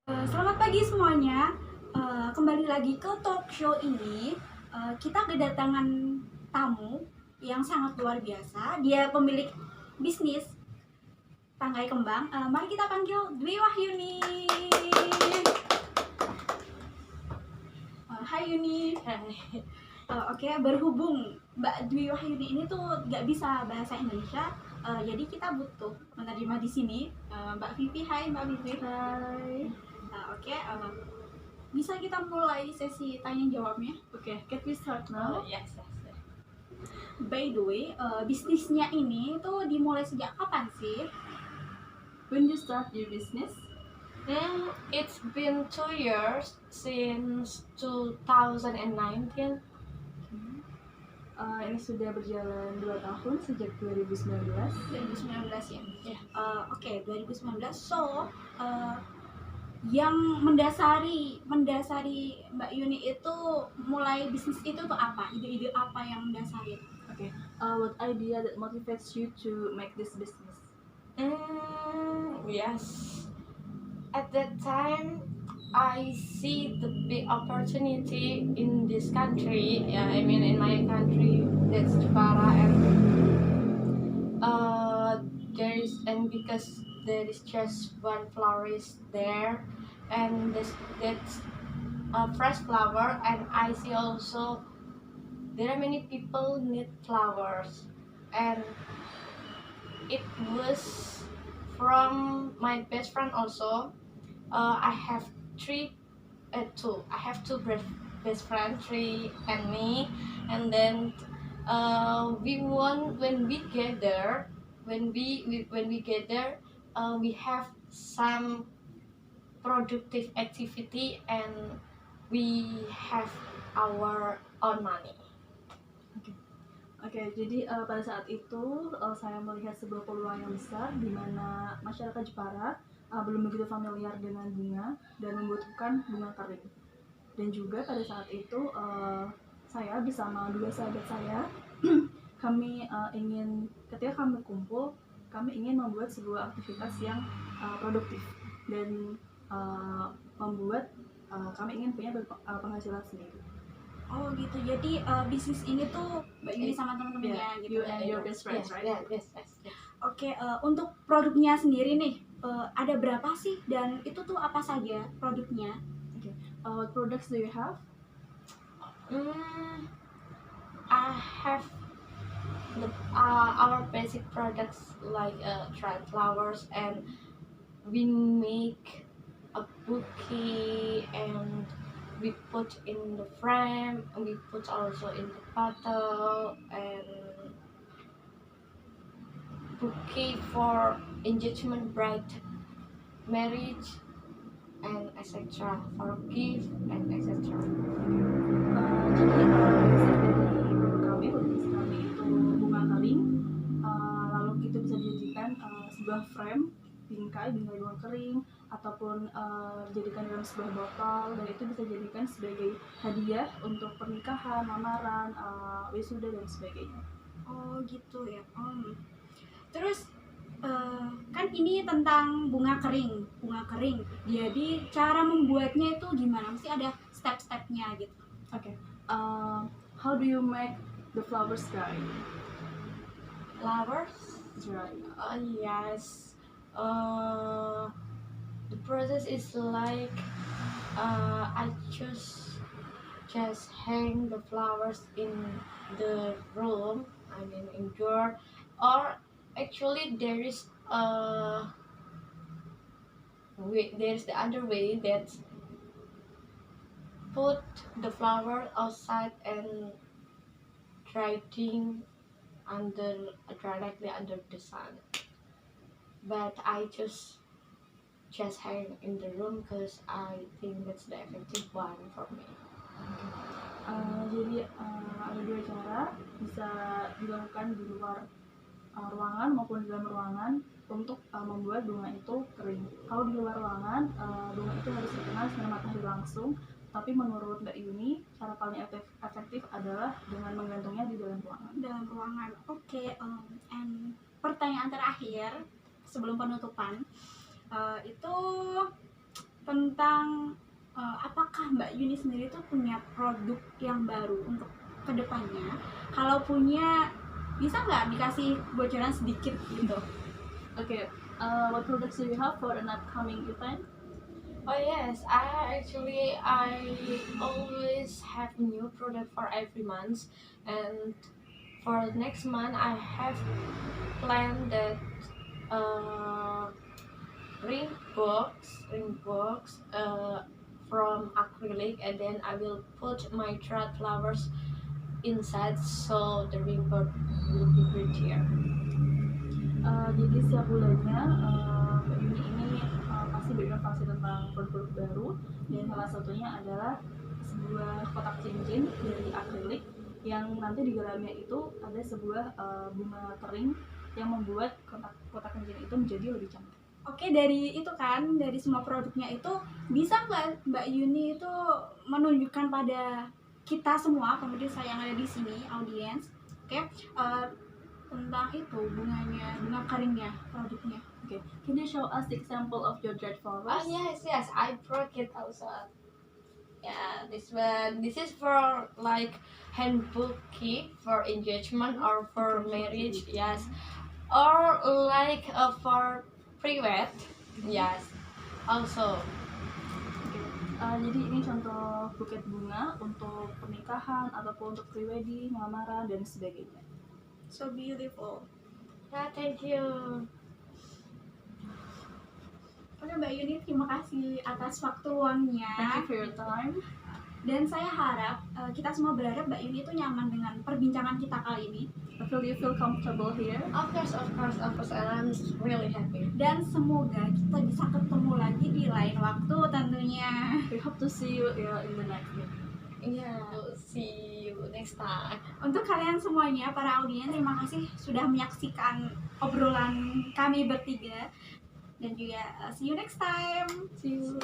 Selamat pagi semuanya. Kembali lagi ke talk show ini. Kita kedatangan tamu yang sangat luar biasa. Dia pemilik bisnis tanggai kembang. Mari kita panggil Dwi Wahyuni. Hai Yuni. Oke, berhubung Mbak Dwi Wahyuni ini tuh nggak bisa bahasa Indonesia, jadi kita butuh menerima di sini Mbak Vivi. Hai Mbak Vivi. Hai. Oke, bisa kita mulai sesi tanya jawabnya? Okay, can we start now? Yes. By the way, bisnisnya ini tuh dimulai sejak kapan sih? When you start your business? It's been 2 years since 2019. Ini sudah berjalan 2 tahun sejak 2019. 2019 ya? Yeah. Oke, 2019. So, yang mendasari Mbak Yuni itu mulai bisnis itu tuh apa? Ide-ide apa yang mendasari? Okay. What idea that motivates you to make this business? Yes. At that time, I see the big opportunity in this country. Yeah, I mean in my country, that's Jepara, and because there is just one florist there, and that's a fresh flower, and I see also there are many people need flowers, and it was from my best friend also. I have two. I have two best friends, three and me, and then we want when we gather, we have some productive activity and we have our own money. Oke, jadi pada saat itu saya melihat sebuah peluang yang besar di mana masyarakat Jepara belum begitu familiar dengan bunga dan membutuhkan bunga kering. Dan juga pada saat itu saya bersama dua sahabat saya kami ingin, ketika kami kumpul, kami ingin membuat sebuah aktivitas yang produktif dan membuat kami ingin punya penghasilan sendiri. Oh gitu, jadi bisnis ini tuh Mbak Yuni sama teman-temannya gitu. You and your best friends, right? Yes. Oke, untuk produknya sendiri nih, ada berapa sih dan itu tuh apa saja produknya? What products do you have? I have our basic products like dried flowers, and we make a bouquet, and we put in the frame, and we put also in the bottle, and bouquet for engagement, bride, marriage, and etc. for gift and etc. Jadi dari produk kami itu bunga kering, lalu itu bisa dijadikan sebuah frame bingkai bunga kering, ataupun dijadikan dalam sebuah botol, dan itu bisa dijadikan sebagai hadiah untuk pernikahan, lamaran, wisuda dan sebagainya. Oh gitu ya. Terus kan ini tentang bunga kering. Jadi cara membuatnya itu gimana? Mesti ada step-stepnya gitu. Okay. How do you make the flowers dry? Flowers? Dry. Yes. The process is like I just hang the flowers in the room. I mean indoor, or actually there's the other way that put the flower outside and drying directly under the sun. But I just hang in the room because I think that's the effective one for me. Jadi ada dua cara, bisa dilakukan di luar ruangan maupun di dalam ruangan untuk membuat bunga itu kering. Kalau di luar ruangan, bunga itu harus terkena sinar matahari langsung. Tapi menurut Mbak Yuni, cara paling efektif adalah dengan menggantungnya di dalam ruangan. Oke, and pertanyaan terakhir sebelum penutupan, itu tentang apakah Mbak Yuni sendiri tuh punya produk yang baru untuk kedepannya. Kalau punya, bisa nggak dikasih bocoran sedikit gitu? Okay, what products do you have for an upcoming event? Oh yes, I always have new product for every month, and for next month I have planned that ring box from acrylic, and then I will put my trad flowers inside, so the ring box will be prettier. Jadi setiap bulannya Mbak Yuni ini pasti berinovasi tentang produk baru, dan salah satunya adalah sebuah kotak cincin dari akrilik yang nanti di dalamnya itu ada sebuah bunga kering yang membuat kotak cincin itu menjadi lebih cantik. Oke, dari itu kan, dari semua produknya itu, bisa nggak Mbak Yuni itu menunjukkan pada kita semua, pemirsa yang ada di sini, audiens, oke, tentang itu bunganya, bunga keringnya, produknya. Okay, can you show us the example of your dried flowers? Oh yes, I broke it also. Yeah, this one. This is for like handbook key for engagement or for marriage. Yes, or like for private. Yes, also. Jadi ini contoh buket bunga untuk pernikahan ataupun untuk prewedding, lamaran dan sebagainya. So beautiful. Yeah, thank you. Oke Mbak Yuni, terima kasih atas waktu luangnya. Thank you for your time. Dan saya harap, kita semua berharap Mbak Yuni itu nyaman dengan perbincangan kita kali ini. Do you feel comfortable here? Of course, and I'm really happy. Dan semoga kita bisa ketemu lagi di lain waktu tentunya. We hope to see you in the next meeting. Yeah, we'll see you next time. Untuk kalian semuanya, para audiens, terima kasih sudah menyaksikan obrolan kami bertiga. Dan juga see you next time. See you.